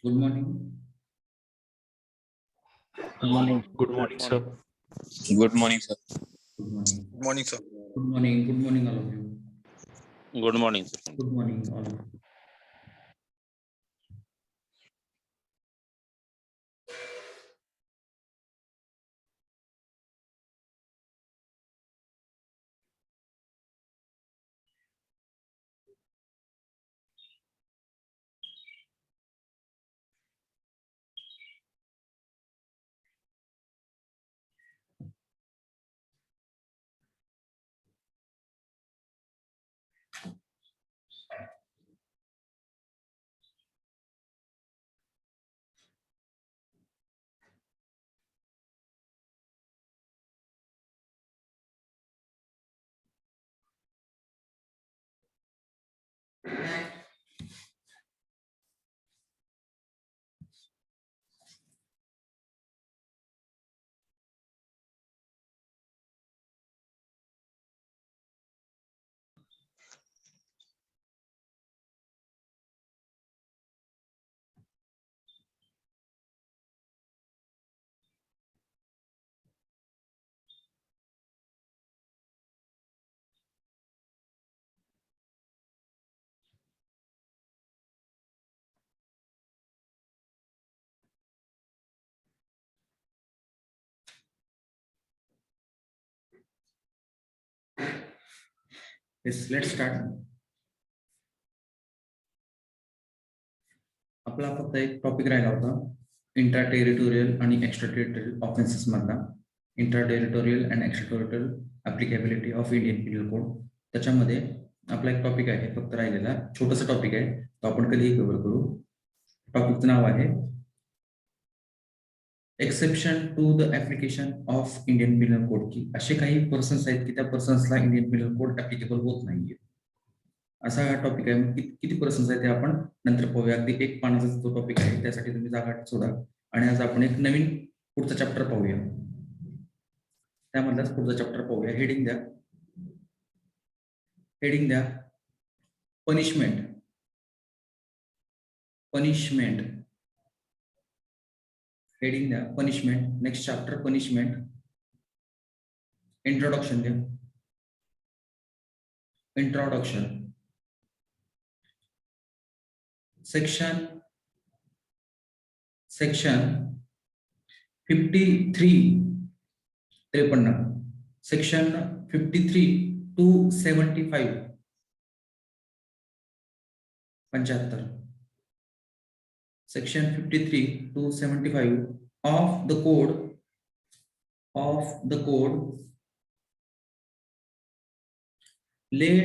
Good morning. Good morning. Good morning, sir. Good morning, sir. Good morning. Good morning, sir. Good morning. Good morning, all of you. Good morning, sir. Good morning, all of you. Let's start. आपला फक्त एक topic राहिला होता intra territorial आणि extra territorial offences मधला intra territorial and extra territorial applicability of Indian Pinal Code. त्याच्यामध्ये आपला एक टॉपिक आहे फक्त राहिलेला छोटासा टॉपिक आहे तो आपण कधीही कव्हर करू. टॉपिकचं नाव आहे exception to the application of Indian Pinal code. की असे काही पर्सन्स आहेत की त्या पर्सन्सला इंडियन पिनल कोड ऍप्लिकेबल होत नाहीये. असा हा टॉपिक आहे. किती पर्सन्स आहे ते आपण नंतर पाहूया. अगदी एक पानाचा तो टॉपिक आहे त्यासाठी तुम्ही जागा सोडा आणि आज आपण एक नवीन पुढचा चॅप्टर पाहूया. त्यामधलाच पुढचा चॅप्टर पाहूया. हेडिंग द्या पनिशमेंट. हेडिंग द्या punishment. Next chapter punishment. Introduction द्या. Introduction. Section 53 section 53 to 75 75 section 53 to 75 of the code lay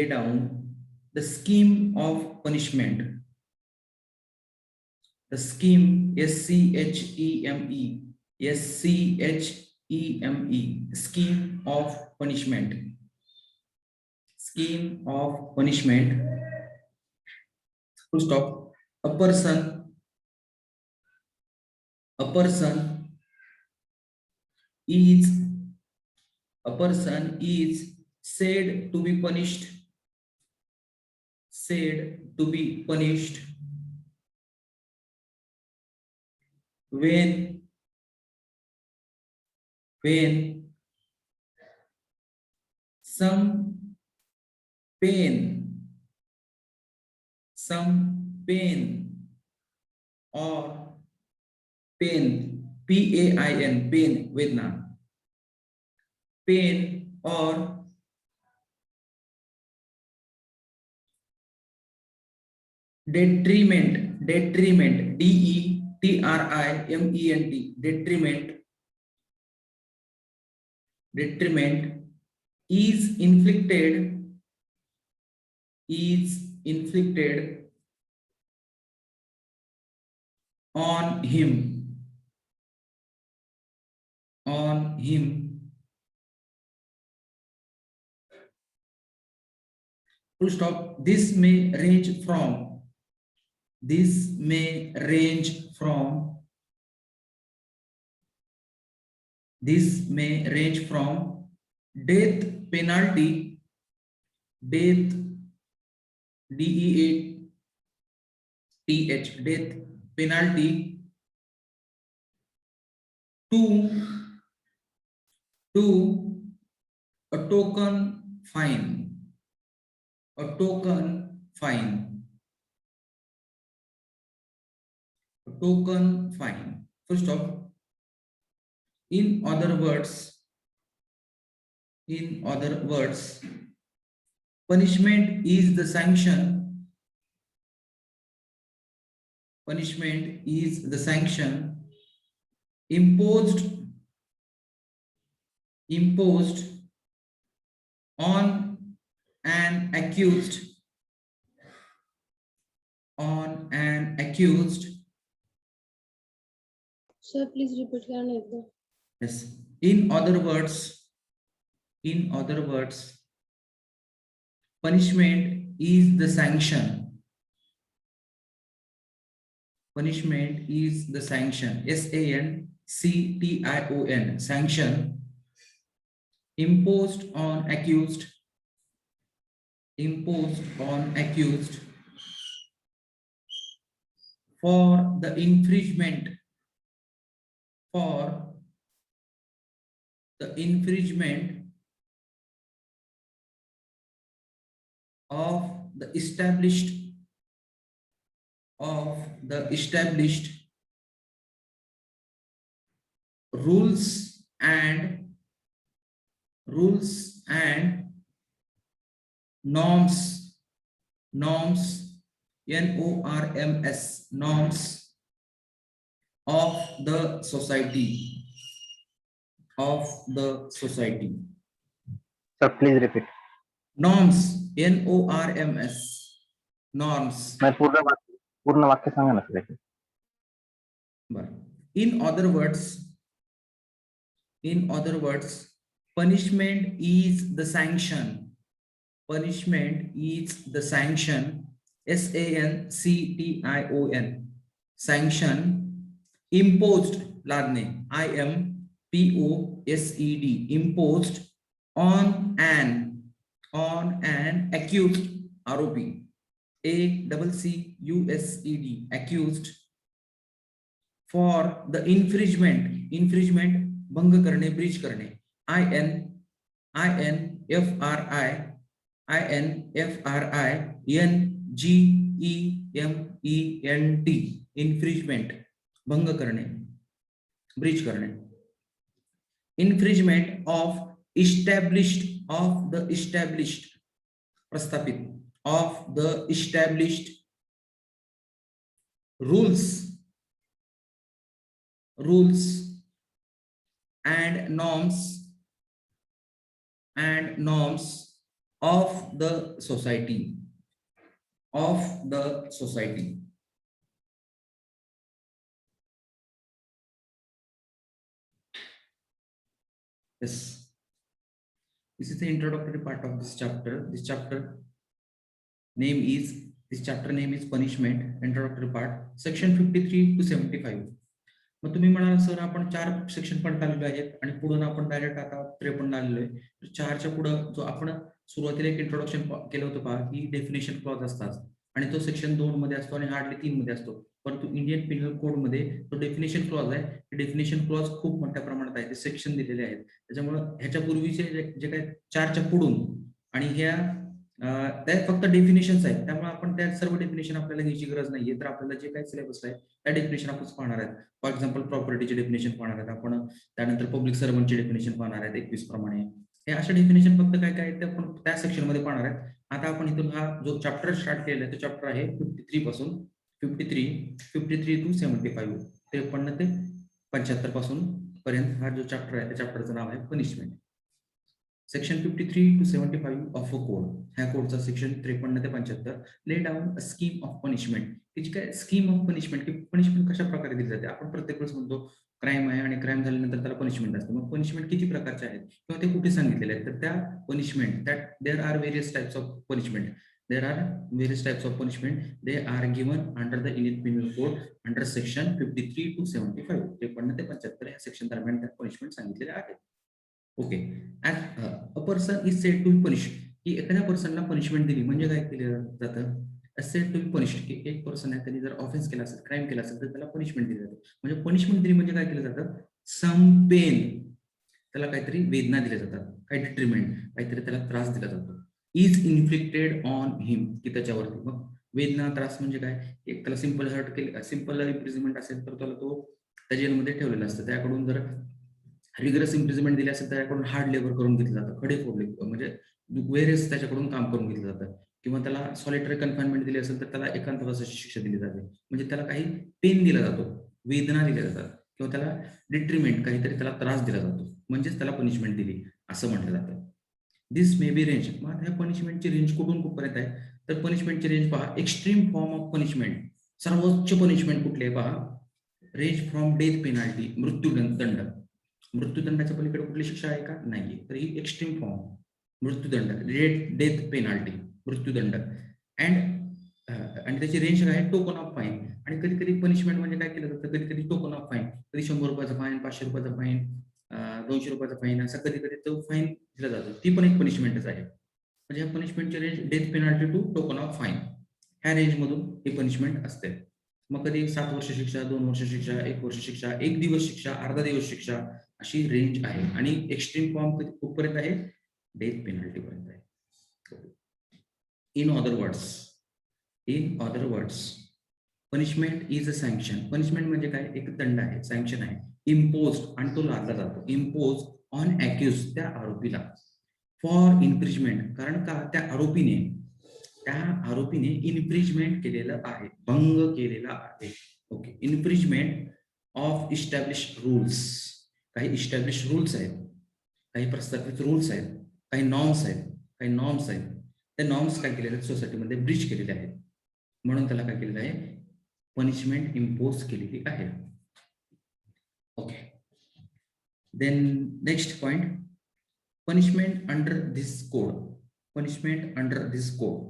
down the scheme of punishment. The scheme SCHEME scheme of punishment. Full stop. A person is said to be punished when some pain or pain vedna pain or detriment detriment is inflicted on him full stop. This may range from death penalty death, DEATH, death penalty, 2 a token fine, a token fine, a token fine. Full stop. In other words, punishment is the sanction. Punishment is the sanction imposed on an accused Sir, please repeat your name. yes. In other words, punishment is the sanction. Punishment is the sanction, SANCTION, sanction imposed on accused for the infringement of the established rules and norms, NORMS, norms of the society. Sir, please repeat. Norms, NORMS, norms. नाही, पूर्ण वाक्य सांगा ना sir. In other words, punishment is the sanction. SANCTION, sanction imposed, last name IMPOSED, imposed on an accused, ROP, ACCUSED, accused for the infringement, भंग करणे, ब्रीच करणे, INFRINGEMENT, infringement, भंग करणे, ब्रीच करणे, infringement of the established, प्रस्थापित, of the established rules and norms of the society. Yes, this is the introductory part of this chapter. This chapter name is punishment. Introductory part, section 53 to 75. मग तुम्ही म्हणाल sir आपण 4 section पण आलेलो आहेत आणि पुढून आपण डायरेक्ट आता 53 आलेलो आहे. 4च्या पुढे जो आपण सुरुवातीला एक इंट्रोडक्शन केलं होतं पहा, की डेफिनेशन क्लॉज असतात आणि तो सेक्शन 2 मध्ये असतो आणि हार्डली 3 मध्ये असतो. परंतु इंडियन पिनल कोड मध्ये तो डेफिनेशन क्लॉज आहे. डेफिनेशन क्लॉज खूप मोठ्या प्रमाणात आहे, ते सेक्शन दिलेले आहेत. त्याच्यामुळे ह्याच्या पूर्वीचे जे काही 4च्या पुढून आणि ह्या त्या फक्त डेफिनेशन्स आहेत. त्यामुळे आपण त्या सर्व डेफिनेशन आपल्याला घ्यायची गरज नाहीये. तर आपल्याला जे काही सिलेबस आहे त्या डेफिनेशन आपण पाहणार आहेत. फॉर एक्झाम्पल प्रॉपर्टीचे डेफिनेशन पाहणार आहेत आपण, त्यानंतर पब्लिक सर्व्हंटचे डेफिनेशन पाहणार आहेत 21 प्रमाणे. हे अशा डेफिनेशन फक्त काय काय ते आपण त्या सेक्शन मध्ये पाहणार आहेत. आता आपण इथून हा जो चॅप्टर स्टार्ट केलेला आहे तो चॅप्टर आहे 53 पासून 53 टू 75, 53 ते 75 पासून पर्यंत हा जो चॅप्टर आहे त्या चॅप्टरचं नाव आहे punishment. Section 53 to 75 of a code, ह्या कोडचा सेक्शन 53 ते 75 lay down a scheme of punishment. त्याची काय स्कीम ऑफ पनिशमेंट, की पनिशमेंट कशा प्रकारे दिली जाते. आपण प्रत्येक वेळेस म्हणतो क्राईम आहे आणि क्राईम झाल्यानंतर त्याला पनिशमेंट असते. मग पनिशमेंट किती प्रकारचे आहेत किंवा ते कुठे सांगितलेले आहेत. तर त्या punishment that there are various types of punishment. They are given under the Indian Penal Code under section 53 to 75. 53 ते 75 या सेक्शन दरम्यान त्या पनिशमेंट सांगितलेल्या आहेत. Okay, and a person is said to be punished. की एखाद्या पर्सनला पनिशमेंट दिली म्हणजे काय केलं जातं, असेट टू बी पनिश्ड, की एक पर्सन आहे त्यांनी जर ऑफेन्स केला असेल, क्राईम केला असेल तर त्याला पनिशमेंट दिली जाते. म्हणजे पनिशमेंट दिली म्हणजे काय केलं जातं, सम पेन, त्याला काहीतरी वेदना दिल्या जातात, काही डिट्रीमेंट, काहीतरी त्याला त्रास दिला जातो. इज इन्फ्लिक्टेड ऑन हिम, की त्याच्यावरती. मग वेदना त्रास म्हणजे काय, एक त्याला सिंपल हर्ट केले, सिंपल इम्प्रिझनमेंट असेल तर त्याला तो त्या जेलमध्ये ठेवलेला असतं. त्याकडून जर रिगरस इम्प्रिझनमेंट दिली असेल तर त्याकडून हार्ड लेबर करून घेतलं जातं, खडे फोडले, म्हणजे वेरेस त्याच्याकडून काम करून घेतलं जातं. किंवा त्याला सॉलिटरी कन्फाइनमेंट दिली असेल तर त्याला एकांतवासाची शिक्षा दिली जाते. म्हणजे त्याला काही पेन दिला जातो, वेदना दिल्या जातात, किंवा त्याला डिट्रीमेंट, काहीतरी त्याला त्रास दिला जातो, म्हणजेच त्याला पनिशमेंट दिली असं म्हटलं जातं. This may be range. मग ह्या पनिशमेंटची रेंज कुठून कुठपर्यंत आहे, तर पनिशमेंटची रेंज पहा, एक्स्ट्रीम फॉर्म ऑफ पनिशमेंट, सर्वोच्च पनिशमेंट कुठली आहे पहा, रेंज फ्रॉम डेथ पेनाल्टी, मृत्यूदंड. मृत्यूदंडाच्या पलीकडे कुठली शिक्षा आहे का, नाहीये. तर ही एक्स्ट्रीम फॉर्म, मृत्यूदंड, डेथ पेनाल्टी, मृत्यूदंड. आणि त्याची रेंज काय आहे, टोकन ऑफ फाईन. आणि कधी कधी पनिशमेंट म्हणजे काय केलं जातं, कधी कधी टोकन ऑफ फाईन, कधी 100 रुपयाचा फाईन, 500 रुपयाचा फाईन, 200 रुपयाचा फाईन, असा कधी कधी तो फाईन दिला जातो. ती पण एक पनिशमेंटच आहे. म्हणजे ह्या पनिशमेंटची range death penalty to token of fine, ह्या रेंजमधून ही पनिशमेंट असते. मग कधी 7 वर्ष शिक्षा, 2 वर्ष शिक्षा, 1 वर्ष शिक्षा, 1 दिवस शिक्षा, अर्धा दिवस शिक्षा, अशी रेंज आहे. आणि एक्स्ट्रीम फॉर्म कुठपर्यंत आहे, डेथ पेनाल्टी पर्यंत आहे. In other words punishment is a sanction. Punishment म्हणजे काय, एक दंड आहे, सँक्शन आहे, इम्पोज, आणि तो लादला जातो, इम्पोज ऑन अक्यूज, त्या आरोपीला, फॉर इन्फ्रिजमेंट, कारण का त्या आरोपीने इन्फ्रिजमेंट केलेलं आहे, भंग केलेला आहे. Okay, infringement of establish rules, काही इस्टॅब्लिश रूल्स आहेत, काही प्रस्थापित रूल्स आहेत, काही नॉर्म्स आहेत, त्या नॉर्म्स काय केलेले आहेत, सोसायटीमध्ये ब्रीच केलेले आहेत, म्हणून त्याला काय केलेलं आहे, पनिशमेंट इम्पोज केलेली आहे. Okay, then next point, punishment under this code.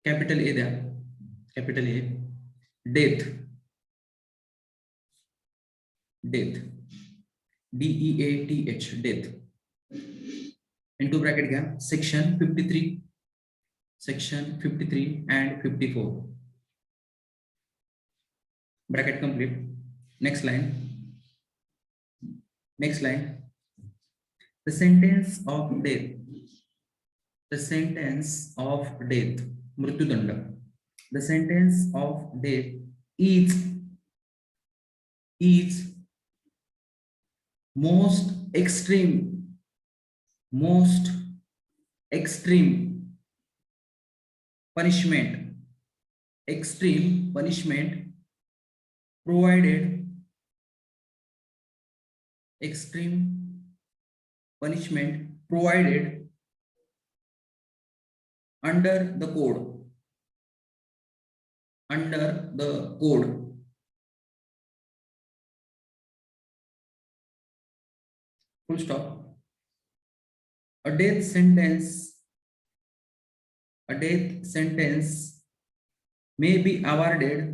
Capital A there, capital A, death, DEATH, death, into bracket gap, section 53 and 54, bracket complete. Next line, the sentence of death, मृत्यूदंड, the sentence of death is most extreme punishment provided under the code, full stop. A death sentence may be awarded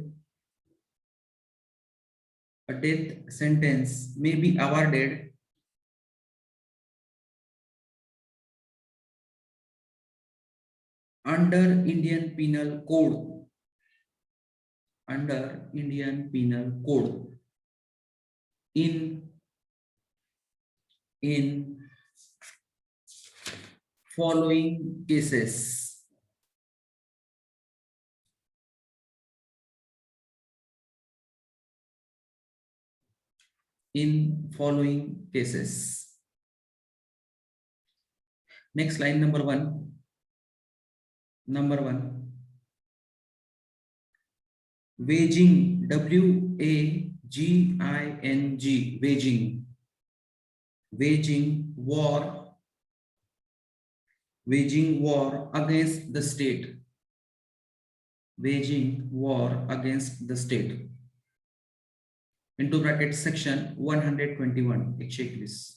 under Indian Penal Code, in following cases. Next line, number one, waging, WAGING, waging war against the state, into bracket section 121, 121,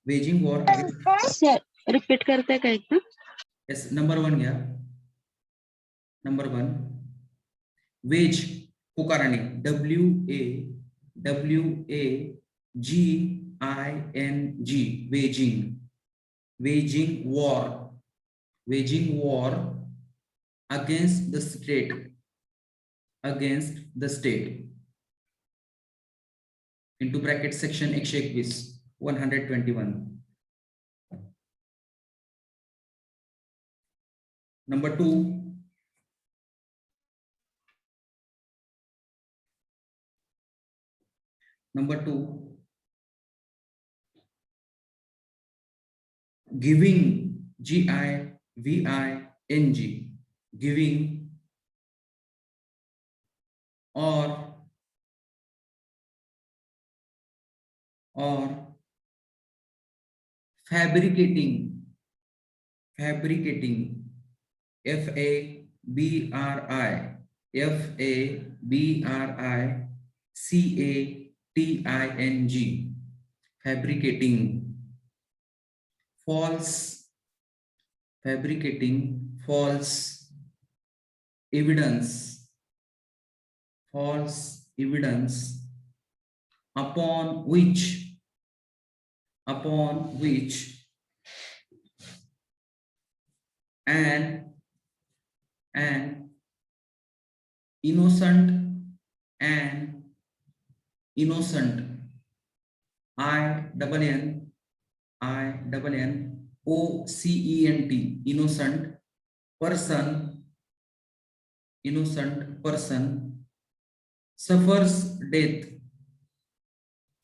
waging war against, sir repeat करते का एकदम. yes, number one घ्या, wage पुकारणे, WAGE, WAGING, waging war against the state, into bracket section 121, 121. Number 2, giving, GIVING, giving or fabricating, FABRI, CATING, fabricating, false evidence, upon which an innocent, INNOCENT, innocent person suffers death,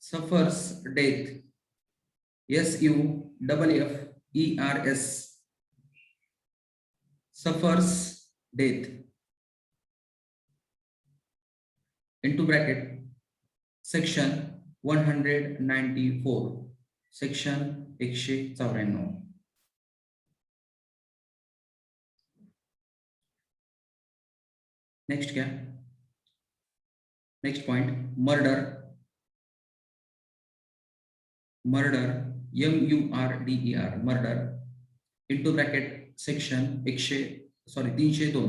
SUFFERS, suffers death, into bracket section 194, section 194. Next क्या, next point, murder, MURDER, murder, into bracket section 302,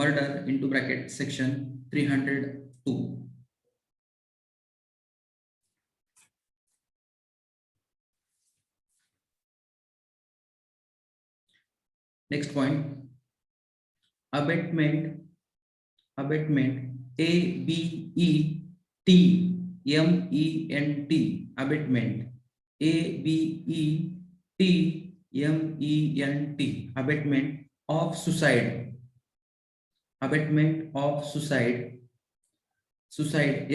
murder into bracket section 302. Next point, abatement, ABETMENT, abatement, abatement of suicide, SUICIDE,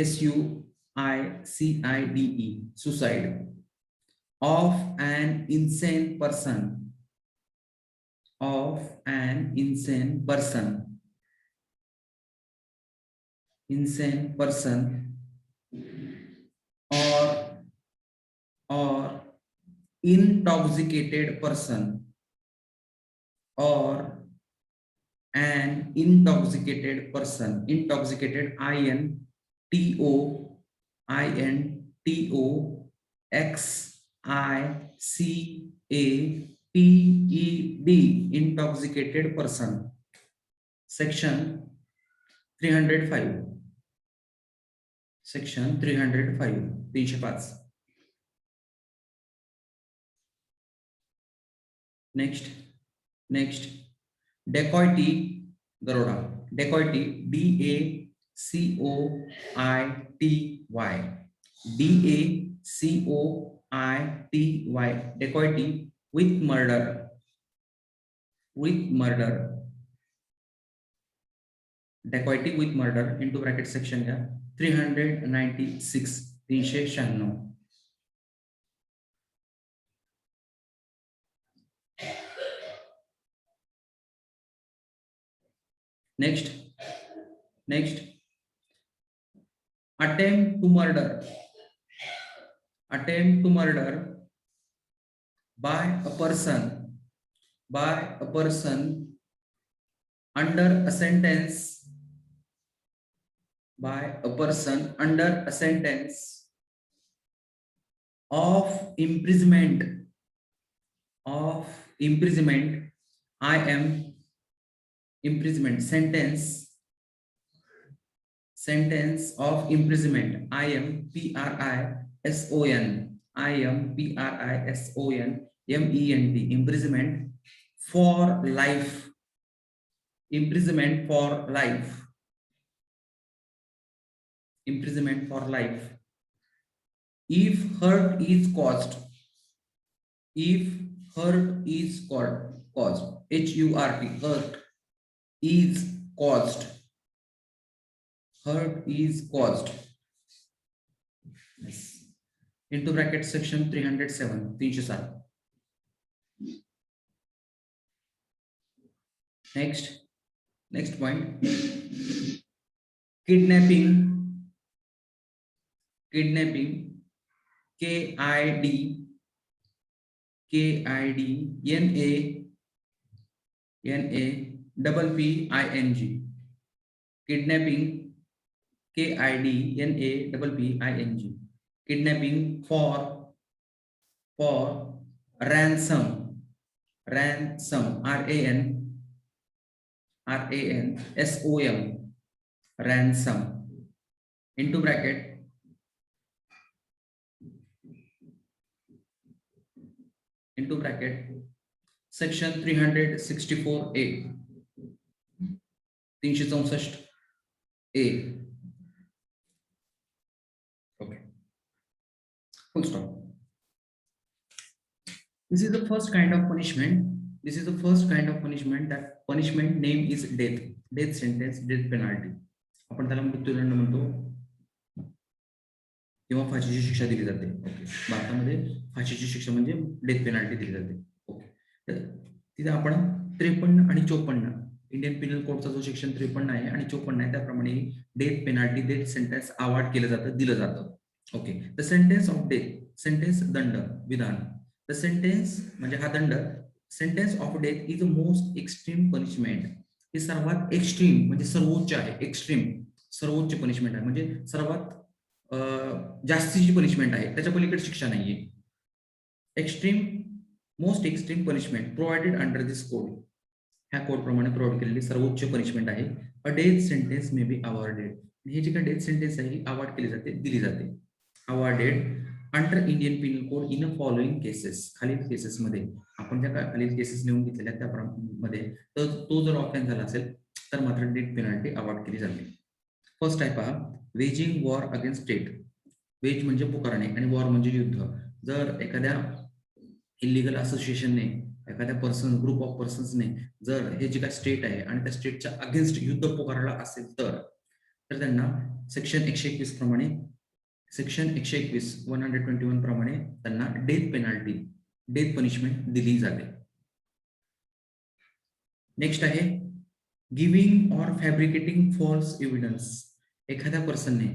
suicide of an insane person, or intoxicated person, intoxicated, INTOXICATED, intoxicated person, section 305, 305. Next, dacoity, daroda, dacoity, DACOITY, dacoity with murder, dacoity with murder, into bracket section 396, 396. Next, attempt to murder, by a person under a sentence, of imprisonment, I am imprisonment, sentence sentence of imprisonment, IMPRISON, IMPRISONMENT, imprisonment for life, imprisonment for life, imprisonment for life. If hurt is caused, if hurt is caused, HURT, hurt is caused, hurt is caused. Yes. Into bracket section 307, 307. Next point. Kidnapping, KIDNAPING, kidnapping, KIDNAPPING, kidnapping for ransom, RANSOM, ransom, into bracket section 364A, 364A. Okay, full stop. This is the first kind of punishment. That punishment name is death sentence, death penalty. आपण त्याला मृत्यूदंड म्हणतो किंवा फाशीची शिक्षा दिली जाते. Okay, भारतामध्ये फाशीची शिक्षा म्हणजे डेथ पेनल्टी दिली जाते. ओके, तर तिथे आपण 53 आणि 54 इंडियन पिनल कोडचा जो सेक्शन 53 आहे आणि 54 आहे त्याप्रमाणे death penalty, death sentence award केलं जातं, दिलं जातं. Okay, the sentence of death, sentence दंड, विधान. द सेंटेन्स म्हणजे हा दंड, sentence of death is the most extreme punishment. हे सर्वात एक्स्ट्रीम म्हणजे सर्वोच्च आहे. एक्स्ट्रीम सर्वोच्च पनिशमेंट आहे, म्हणजे सर्वात जास्तीची पनिशमेंट आहे, त्याच्या पलीकडे शिक्षा नाहीये. Extreme, most extreme punishment provided under this code, ह्या कोड प्रमाणे प्रोव्हाइड केलेली सर्वोच्च पनिशमेंट आहे. A death sentence may be awarded. हे जे काही डेथ सेंटेन्स आहे ही अवॉर्ड केली जाते, दिली जाते. Awarded under Indian Pinal code in a following cases. खालील केसेसमध्ये आपण ज्या खालील केसेस लिहून घेतलेल्या त्याप्रमाणे तो जर ऑफेन्स झाला असेल तर मात्र डेथ पेनल्टी अवॉर्ड केली जाते. फर्स्ट आहे पहा, waging war against state. Wage म्हणजे पुकारणे आणि वॉर म्हणजे युद्ध. जर एखाद्या इलिगल असोसिएशनने, एखाद्या ग्रुप ऑफ पर्सन्सने जर हे जे काही स्टेट आहे आणि त्या स्टेटच्या अगेन्स्ट युद्ध पुकारला असेल तर त्यांना सेक्शन 121 प्रमाणे, सेक्शन 121 121 प्रमाणे त्यांना डेथ पेनल्टी, डेथ पनिशमेंट दिली जाते. नेक्स्ट आहे giving or fabricating false evidence. एखाद्या पर्सनने,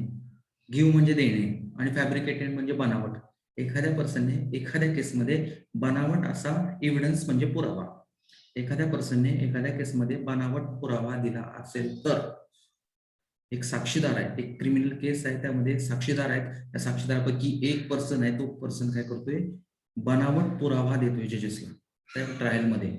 गिव्ह म्हणजे देणे आणि फॅब्रिकेटेड म्हणजे बनावट, एखाद्या पर्सनने एखाद्या केसमध्ये बनावट असा एव्हिडन्स म्हणजे पुरावा, एखाद्या पर्सनने एखाद्या केसमध्ये बनावट पुरावा दिला असेल तर, एक साक्षीदार आहे, एक क्रिमिनल केस आहे त्यामध्ये साक्षीदार आहेत, त्या साक्षीदारापैकी एक पर्सन आहे, तो पर्सन काय करतोय, बनावट पुरावा देतोय जजेसला, त्या ट्रायलमध्ये,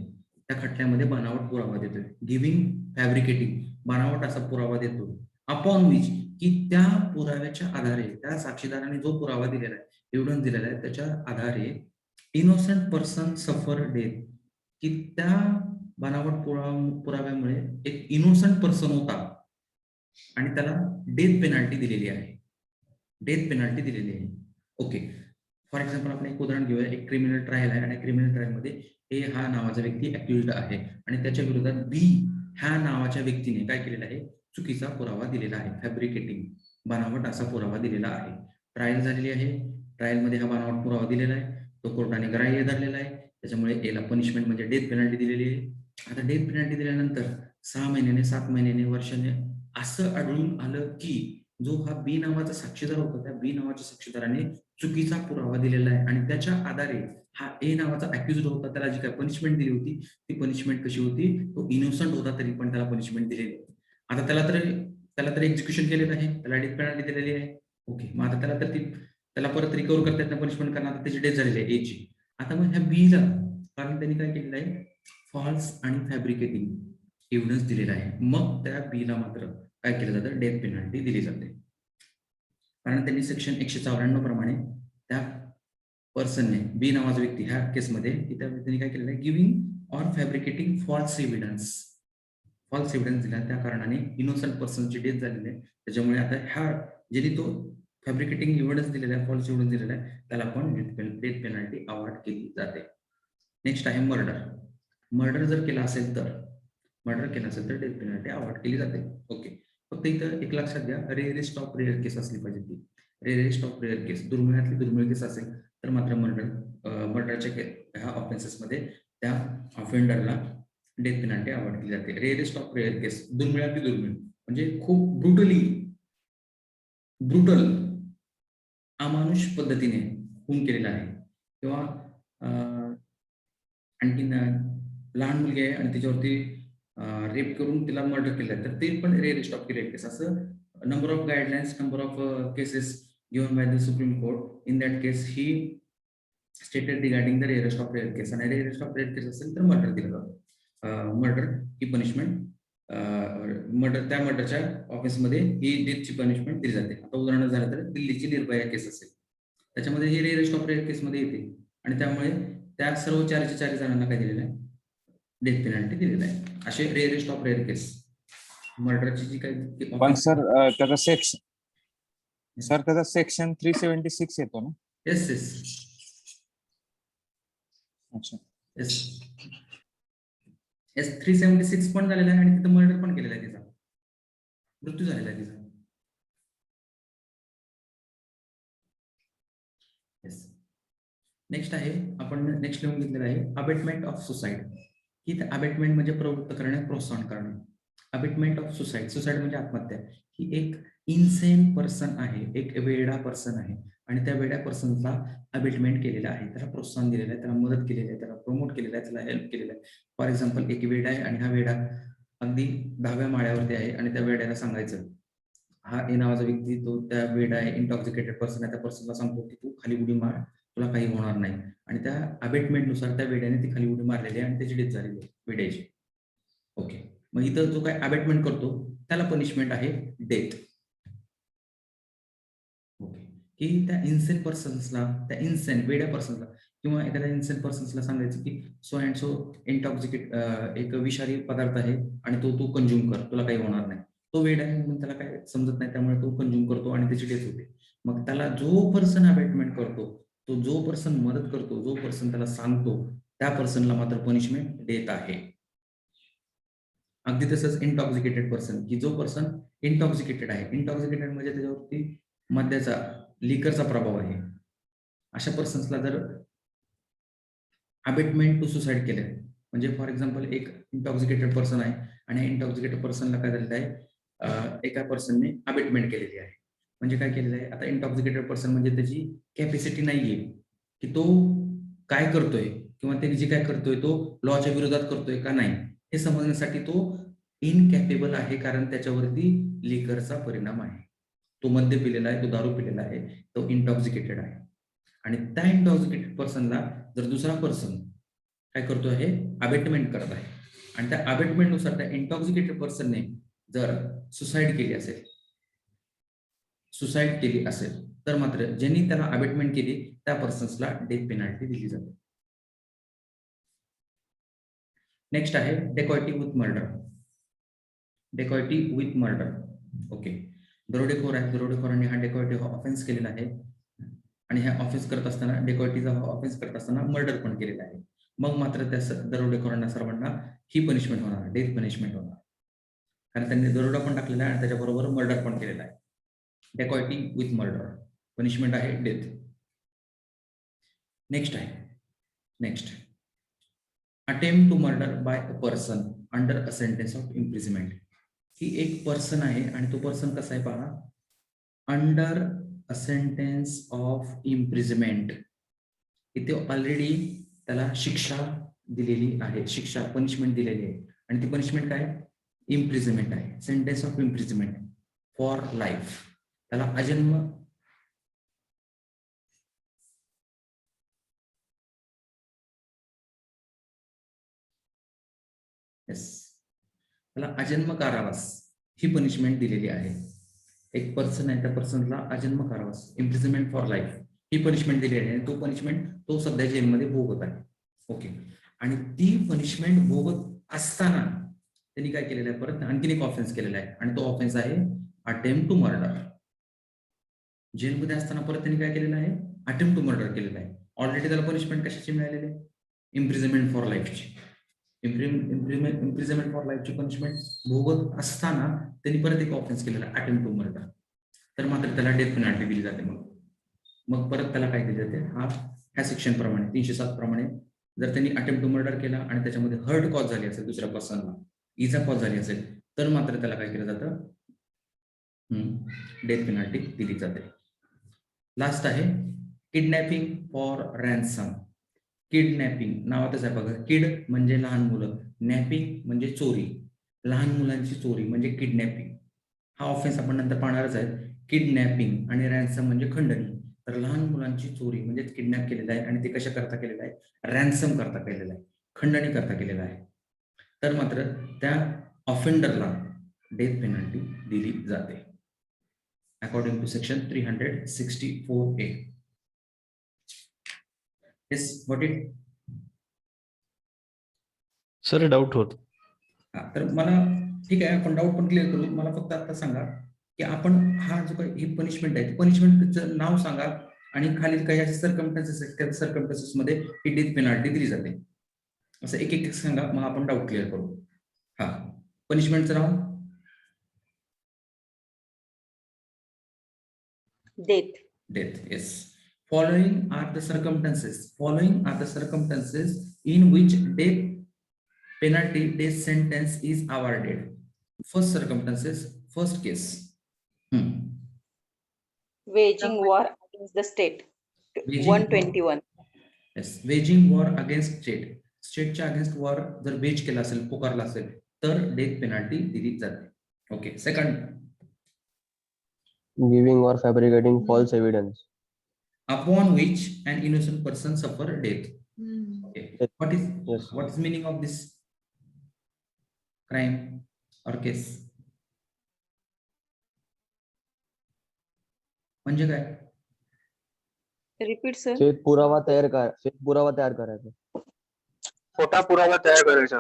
त्या खटल्यामध्ये बनावट पुरावा देतोय. गिव्हिंग, फॅब्रिकेटिंग, बनावट असा पुरावा देतो. अपॉन विच, की त्या पुराव्याच्या आधारे, त्या साक्षीदाराने जो पुरावा दिलेला आहे, एव्हिडन्स दिलेला आहे, त्याच्या आधारे इनोसंट पर्सन सफर डेथ, की त्या बनावट पुराव्यामुळे एक इनोसंट पर्सन होता आणि त्याला डेथ पेनल्टी दिलेली आहे, डेथ पेनल्टी दिलेली आहे. ओके, फॉर एक्झाम्पल आपण एक उदाहरण घेऊया. एक क्रिमिनल ट्रायल आहे आणि क्रिमिनल ट्रायल मध्ये ए हा नावाचा व्यक्ती अक्युज्ड आहे आणि त्याच्या विरोधात बी ह्या नावाच्या व्यक्तीने काय केलेलं आहे, चुकीचा पुरावा दिलेला आहे, फॅब्रिकेटिंग, बनावट असा पुरावा दिलेला आहे. ट्रायल झालेली आहे, ट्रायल मध्ये हा बनावट पुरावा दिलेला आहे, तो कोर्टाने ग्राह्य धरलेला आहे, त्याच्यामुळे याला पनिशमेंट म्हणजे डेथ पेनल्टी दिलेली आहे. आता डेथ पेनल्टी दिल्यानंतर 6 महिन्याने, 7 महिन्याने, वर्षाने असं आढळून आलं की जो हा बी नावाचा साक्षीदार होता, त्या बी नावाच्या साक्षीदाराने चुकीचा पुरावा दिलेला आहे आणि त्याच्या आधारे हा ए नावाचा अक्युज्ड होता, त्याला जी काय पनिशमेंट दिली होती ती पनिशमेंट कशी होती, तो इनोसंट होता तरी पण त्याला पनिशमेंट दिलेली. आता त्याला तर एक्झिक्युशन केलेलं आहे, त्याला डेथ पेनल्टी दिलेली आहे. ओके, मग आता त्याला परत रिकव्हर करता येत नाही पनिशमेंट, कारण आता त्याची डेथ झालेली आहे एची. आता मग ह्या बीला, कारण त्यांनी काय केलेलं आहे, फॉल्स आणि फॅब्रिकेटिंग एव्हिडन्स दिलेला आहे, मग त्या बीला मात्र काय केलं जातं, डेथ पेनल्टी दिली जाते. कारण त्यांनी सेक्शन 194 प्रमाणे त्या पर्सनने, बी नावाचा व्यक्ती ह्या केसमध्ये, त्या व्यक्तीने काय केलेलं आहे, giving or fabricating false evidence दिला, त्या कारणाने इनोसंट पर्सनची डेथ झालेली आहे. त्याच्यामुळे आता ह्या ज्यांनी तो फॅब्रिकेटिंग एव्हिडन्स दिलेला आहे, फॉल्स एव्हिडन्स दिलेला आहे, त्याला पण डेथ पेनल्टी अवॉर्ड केली जाते. नेक्स्ट आहे मर्डर जर केला असेल तर डेथ पेनल्टी अवॉर्ड केली जाते. ओके, फक्त इथं एक लक्षात घ्या, रेअरेस्ट ऑफ रेअर केस असली पाहिजे. ती रेअरेस्ट ऑफ रेअर केस, दुर्मिळातली दुर्मिळ केस असेल तर मात्र मर्डरच्या ह्या ऑफेन्सेसमध्ये त्या ऑफेंडरला डेथ पेनल्टी अवॉर्ड केली जाते. रेअरेस्ट ऑफ रेअर केस, दुर्मिळातली दुर्मिळ म्हणजे खूप ब्रुटल अमानुष पद्धतीने खून केलेला आहे, किंवा आणखीन लहान मुलगी आहे आणि त्याच्यावरती रेप करून तिला मर्डर केलं आहे, तर ते पण रेअरेस्ट ऑफ रेअर केस. असं number of guidelines, number of cases given by the Supreme Court. In that case he stated regarding the rarest of rare case, आणि रेअरेस्ट ऑफ रेअर केस असेल तर मर्डर दिलं जातं. मर्डर ही punishment, त्या मर्डरच्या ऑफिसमध्ये ही डेथची punishment दिली जाते. आता उदाहरण झालं तर दिल्लीची निर्भया केस असेल, त्याच्यामध्ये ही रेअरेस्ट ऑफ रेअर केसमध्ये येते, आणि त्यामुळे त्या सर्व 4 जणांना काय दिलेलं आहे, डेथ पेनल्टी दिलेलं आहे. असे रेअरेस्ट ऑफ रेअर केस, मर्डरची जी काही. पण सर त्याचा सेक्शन 376 येतो ना? येस. अच्छा. येस 376 पण झालेला आहे, आणि तिथं मर्डर पण केलेला आहे, तिचा मृत्यू झालेला आहे तिचा. येस. नेक्स्ट आहे, आपण नेक्स्ट लिहून घेतलेलं आहे अबेटमेंट ऑफ सुसाईड. ही अबेटमेंट म्हणजे प्रवृत्त करणे, प्रोत्साहन करणे. अबेटमेंट ऑफ सुसाईड म्हणजे आत्महत्या. ही एक इन्सेन पर्सन आहे, एक वेडा पर्सन आहे, आणि त्या वेड्या पर्सनला अबेटमेंट केलेलं आहे, त्याला प्रोत्साहन दिलेलं आहे, त्याला मदत केलेली आहे, त्याला प्रमोट केलेलं आहे, त्याला हेल्प केलेलं आहे. फॉर एक्झाम्पल, एक वेडा आहे आणि हा वेडा अगदी 10व्या माळ्यावरती आहे, आणि त्या वेड्याला सांगायचं, हा ए नावाचा व्यक्ती, तो त्या वेडा आहे, इंटॉक्सिकेटेड पर्सन आहे, त्या पर्सनला सांगतो की तू खाली उडी मार, तुला काही होणार नाही. आणि त्या अबेटमेंटनुसार त्या वेड्याने ती खाली उडी मारलेली आहे आणि त्याची डेथ झालेली आहे वेड्याची. ओके, मग इथं जो काय अबेटमेंट करतो त्याला पनिशमेंट आहे डेथ. ओके, की त्या इन्सेन पर्सन्सला, त्या इन्सेन वेड्या पर्सनला किंवा एखाद्या इन्सेन पर्सन्सला सांगायचं की सो अँड सो इंटॉक्सिकेट एक विषारी पदार्थ आहे आणि तो तू कंझ्युम कर, तुला काही होणार नाही. तो वेड आहे म्हणून त्याला काय समजत नाही, त्यामुळे तो कंझ्युम करतो आणि त्याची डेथ होते. मग त्याला जो पर्सन अबेटमेंट करतो, तो जो पर्सन मदत करतो, जो पर्सन त्याला सांगतो, त्या पर्सनला मात्र पनिशमेंट डेथ आहे. अगदी तसंच इंटॉक्सिकेटेड पर्सन, की जो पर्सन इंटॉक्सिकेटेड आहे, इंटॉक्सिकेटेड म्हणजे त्याच्यावरती मद्याचा, लिकरचा प्रभाव आहे, अशा पर्सन्सला जर अबेटमेंट टू सुसाईड केलं, म्हणजे फॉर एक्झाम्पल एक इंटॉक्सिकेटेड पर्सन आहे आणि इंटॉक्सिकेटेड पर्सनला काय झालेलं आहे, एका पर्सनने अबेटमेंट केलेली आहे. म्हणजे काय केलेलं आहे, आता इंटॉक्सिकेटेड पर्सन म्हणजे त्याची कॅपॅसिटी नाहीये की तो काय करतोय किंवा त्याने जे काय करतोय तो लॉच्या विरोधात करतोय का नाही हे समजण्यासाठी तो इनकॅपेबल आहे, कारण त्याच्यावरती लिकरचा परिणाम आहे. तो मद्य पिलेला आहे, तो दारू पिलेला आहे, तो इंटॉक्सिकेटेड आहे. आणि त्या इंटॉक्सिकेटेड पर्सनला जर दुसरा पर्सन काय करतो आहे, अबेटमेंट करत आहे, आणि त्या अबेटमेंटनुसार त्या इंटॉक्सिकेटेड पर्सनने जर सुसाईड केली असेल तर मात्र ज्यांनी त्याला अबेटमेंट केली त्या पर्सन्सला डेथ पेनल्टी दिली जाते. नेक्स्ट आहे डेकॉयटी विथ मर्डर. ओके, दरोडेखोर आहे, दरोडेखोरांनी हा डेकॉयटी ऑफेन्स केलेला आहे, आणि ह्या ऑफेन्स करत असताना, डेकॉयटीचा ऑफेन्स करत असताना मर्डर पण केलेला आहे. मग मात्र त्या दरोडेखोरांना सर्वांना ही पनिशमेंट होणार, डेथ पनिशमेंट होणार, कारण त्यांनी दरोडा पण टाकलेला आहे आणि त्याच्याबरोबर मर्डर पण केलेला आहे. डेकॉयटी विथ मर्डर, पनिशमेंट आहे death. Next attempt to murder by a person under a sentence of imprisonment. ही एक पर्सन आहे आणि तो पर्सन कसा आहे पहा, under a sentence of imprisonment. इथे ऑलरेडी त्याला शिक्षा दिलेली आहे, शिक्षा पनिशमेंट दिलेली आहे, आणि ती पनिशमेंट काय, इम्प्रिझनमेंट आहे, sentence of imprisonment for life. त्याला अजन्म त्याला अजन्म कारावास ही पनिशमेंट दिलेली आहे. एक पर्सन आहे, त्या पर्सनला अजन्म कारावास, imprisonment for life he punishment दिलेली आहे. तो पनिशमेंट तो सध्या जेलमध्ये भोगत आहे. ओके. आणि ती पनिशमेंट भोगत असताना त्यांनी काय केलेलं आहे, परत आणखीन एक ऑफेन्स केलेला आहे आणि तो ऑफेन्स आहे अटेम्प्ट टू मर्डर. जेलमध्ये असताना परत त्यांनी काय केलेलं आहे, अटेम्प्ट टू मर्डर केलेलं आहे. ऑलरेडी त्याला पनिशमेंट कशाची मिळालेली आहे, इम्प्रिझनमेंट फॉर लाईफची. इम्प्रिझनमेंट फॉर लाईफची पनिशमेंट भोगत असताना त्यांनी परत एक ऑफेन्स केलेला आहे, अटेम्प्ट टू मर्डर. तर मात्र त्याला डेथ पेनल्टी दिली जाते. मग परत त्याला काय दिली जाते, ह्या सेक्शन प्रमाणे 307 प्रमाणे जर त्यांनी अटेम्प्ट टू मर्डर केला आणि त्याच्यामध्ये हर्ट कॉज झाली असेल, दुसऱ्या पर्सनला इजा कॉज झाली असेल, तर मात्र त्याला काय केलं जातं, डेथ पेनल्टी दिली जाते. लास्ट आहे किडनॅपिंग फॉर रॅन्सम. किडनॅपिंग नावातच आहे बघा. किड म्हणजे लहान मुलं, नॅपिंग म्हणजे चोरी, लहान मुलांची चोरी म्हणजे किडनॅपिंग. हा ऑफेन्स आपण नंतर पाहणारच आहे. किडनॅपिंग आणि रॅन्सम म्हणजे खंडणी. तर लहान मुलांची चोरी म्हणजे किडनॅप केलेलं आहे आणि ते कशा करता केलेलं आहे, रॅन्सम करता केलेलं आहे, खंडणी करता केलेलं आहे. तर मात्र त्या ऑफेंडरला डेथ पेनल्टी दिली जाते according to section 364A. Yes, what it? Sir doubt होत. तर मला ठीक आहे, आपण डाऊट पण क्लिअर करू. मला फक्त आता सांगा की आपण हा जो काही ही पनिशमेंट आहे, पनिशमेंटचं नाव सांगा आणि खाली काही असे सर्कमस्टन्सेस आहेत, त्या सर्कमस्टन्सेस मध्ये ही डेथ पेनल्टी दिली जाते. असं एक एक सांगा, मग आपण डाऊट क्लिअर करू. हा, पनिशमेंटचं नाव death. Yes. Following are the circumstances in which death penalty, death sentence is awarded. First circumstances, first case. Waging war against the state. Waging 121. Yes, waging war against state. स्टेटच्या against war जर veg केला असेल, पुकारला असेल, तर death penalty दिली जाते. Okay. Second, giving or fabricating false evidence. upon which an innocent person suffer death. Okay. What is Yes. meaning of this crime or case? म्हणजे काय? Repeat, sir. फेक पुरावा तयार करायचा. खोटा पुरावा तयार करायचा.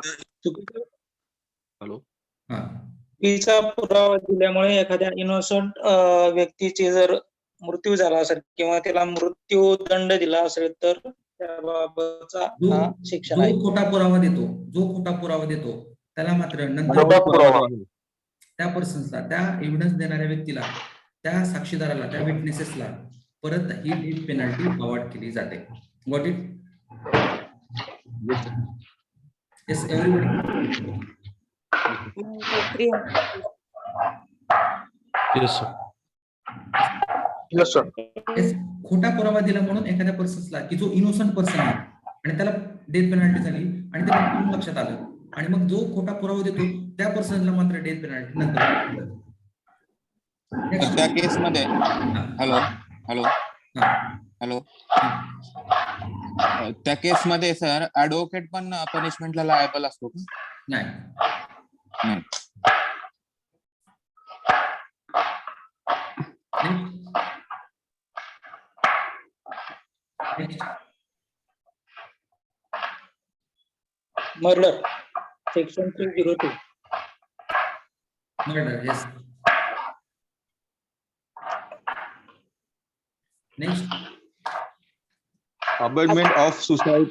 हा, चुकीचा पुरावा दिल्यामुळे एखाद्या इनोसंट व्यक्तीची जर मृत्यू झाला असेल किंवा त्याला मृत्यू दंड दिला असेल तर त्याबाबतचा हा शिक्षा आहे. जो खोटा पुरावा देतो त्याला मात्र नंतर खोटा पुरावा. त्या पर्सन्सला, त्या एव्हिडन्स देणाऱ्या व्यक्तीला, त्या साक्षीदाराला, त्या विटनेसेसला परत ही डेथ पेनल्टी अवॉर्ड केली जाते. Got it? Yes, everybody? Yes sir. Yes, sir. खोटा पुरावा दिला म्हणून एखाद्या पर्सन्सला, की जो इनोसंट पर्सन आहे आणि त्याला डेथ पेनल्टी झाली आणि ते नंतर लक्षात आलं, आणि मग जो खोटा पुरावा देतो त्या पर्सनला मात्र डेथ पेनल्टी नंतर. तर त्या केसमध्ये हॅलो त्या केसमध्ये सर ऍडव्होकेट पण पनिशमेंटला लायबल असतो का? नाही. Murder section 302. Murder. Yes. Next, Abandonment of suicide,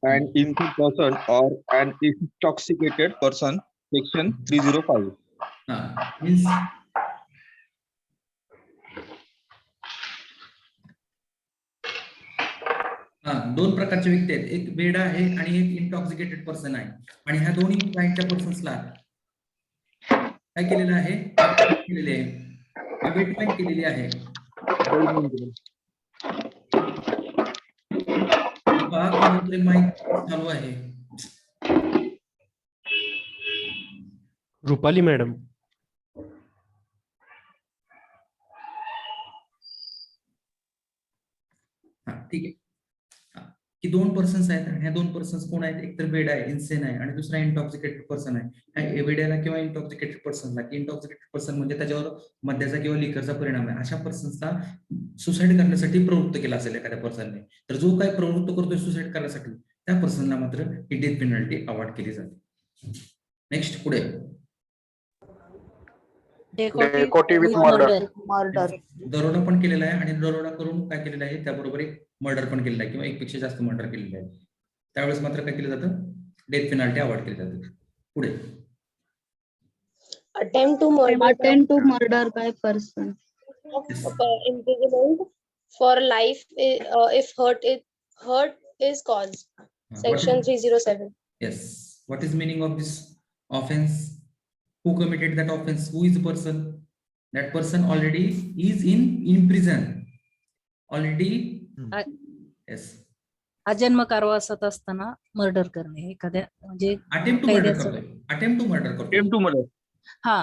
an innocent person or an intoxicated person, section 305. हा मीन्स दोन प्रकारचे व्यक्ती आहेत, एक वेडा आहे आणि एक इंटॉक्सिकेटेड पर्सन आहे. आणि ह्या दोन्ही काइंडच्या पर्सन्सला काय केलेलं आहे, अबेटमेंट केलेली आहे. माईक चालू आहे. रुपाली मॅडम. हा, ठीक आहे. की 2 पर्सन्स आहेत आणि ह्या 2 पर्सन्स कोण आहेत, एक तर वेड आहे, इन्सेन आहे आणि दुसरा इंटॉक्सिकेटेड पर्सन आहे. वेड्याला किंवा इंटॉक्सिकेटेड पर्सनला, की इंटॉक्सिकेटेड पर्सन म्हणजे त्याच्यावर मद्याचा किंवा लिकरचा परिणाम आहे, अशा पर्सन्सला सुसाईड करण्यासाठी प्रवृत्त केला असेल एखाद्या पर्सनने, तर जो काय प्रवृत्त करतोय सुसाईड करण्यासाठी त्या पर्सनला मात्र ही डेथ पेनल्टी अवॉर्ड केली जाते. नेक्स्ट पुढे Decoity with murder. दरोडा पण केलेला आहे आणि दरोडा करून काय केलेलं आहे, त्याबरोबर एक मर्डर पण केलेला आहे किंवा एकपेक्षा जास्त मर्डर केलेलं आहे. त्यावेळेस मात्र काय केलं जातं, डेथ पेनल्टी अवॉर्ड केली जाते. पुढे Attempt to murder by person. Imprisonment for life if hurt is caused. Section 307. Yes. What is meaning of this offense? Who committed that offense? Who is the person? That person already is in prison. Already. Yes. अजन्म कारावासात असताना murder करणे एखाद्या म्हणजे Attempt to murder करतोय. Attempt to murder करतोय. Attempt to murder. हा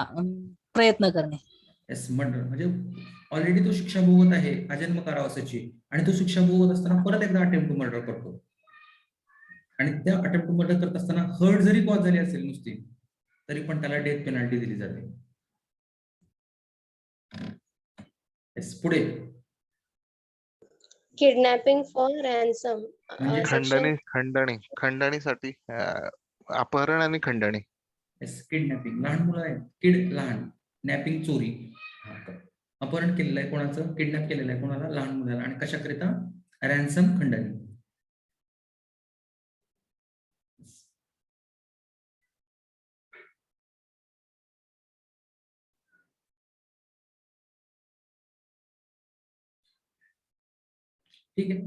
प्रयत्न करणे. Yes, murder म्हणजे ऑलरेडी तो शिक्षा भोगत आहे अजन्म कारावासाची आणि तो शिक्षा भोगत असताना परत एकदा अटेम्प्ट टू मर्डर करतो आणि त्या अटेम्प्ट टू मर्डर करत असताना हर्ट जरी कॉज झाली असेल नुसती तरी पण त्याला डेथ पेनल्टी दिली जाते. Yes, पुढे Kidnapping for ransom. म्हणजे खंडणीसाठी अपहरण आणि खंडणी. किडनॅपिंग, लहान मुलं आहेत, किड लहान, नॅपिंग चोरी, अपहरण केलेलं आहे कोणाचं, किडनॅप केलेलं आहे कोणाला, लहान मुलाला, आणि कशाकरिता, रॅन्सम खंडणी. ठीक आहे.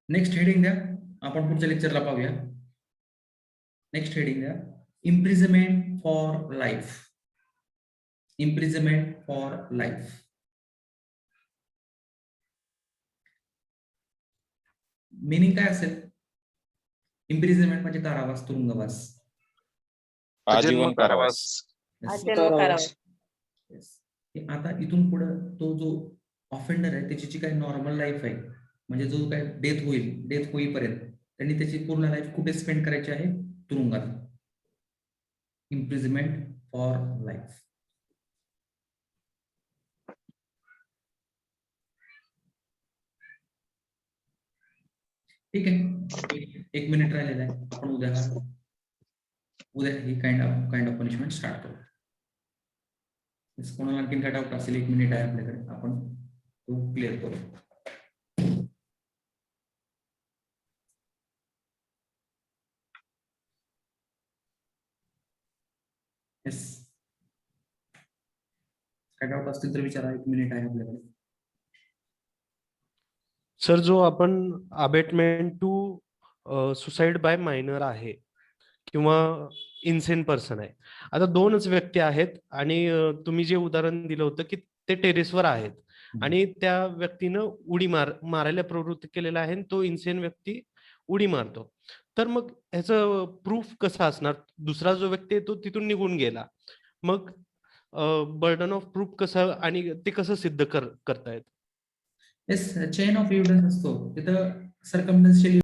नेक्स्ट हेडिंग द्या, आपण पुढच्या लेक्चरला पाहूया. नेक्स्ट हेडिंग द्या, imprisonment for life. Imprisonment for life. Meaning काय असेल? इम्प्रिझनमेंट म्हणजे कारावास, तुरुंगवास. आजीवन कारावास. आता इथून पुढे तो जो ऑफेंडर आहे त्याची जी काही नॉर्मल लाईफ आहे, म्हणजे जो काय डेथ होईल, डेथ होईपर्यंत त्यांनी त्याची पूर्ण लाईफ कुठे स्पेंड करायची आहे? तुरुंगात. Imprisonment for life. ठीक आहे, 1 मिनिट राहिलेला आहे. आपण उद्या ही काइंड ऑफ पनिशमेंट स्टार्ट करू. कोणाला आणखीन काय डाऊट असेल, 1 मिनिट आहे आपल्याकडे, आपण तो क्लिअर करू. येस, काय डाऊट असतील तर विचारा, 1 मिनिट आहे आपल्याकडे. सर, जो आपण abetment to suicide by minor आहे किंवा इन्सेन पर्सन आहे, आता 2च व्यक्ती आहेत आणि तुम्ही जे उदाहरण दिलं होतं की ते टेरेसवर आहेत आणि त्या व्यक्तीनं उडी मारायला प्रवृत्त केलेला आहे, तो इन्सेन व्यक्ती उडी मारतो, तर मग ह्याचं प्रूफ कसं असणार? दुसरा जो व्यक्ती आहे तो तिथून निघून गेला, मग बर्डन ऑफ प्रूफ कसं आणि ते कसं सिद्ध करतायत? येस, चेन ऑफ एव्हिडन्स असतो तिथं. सर्कमस्टन्शियल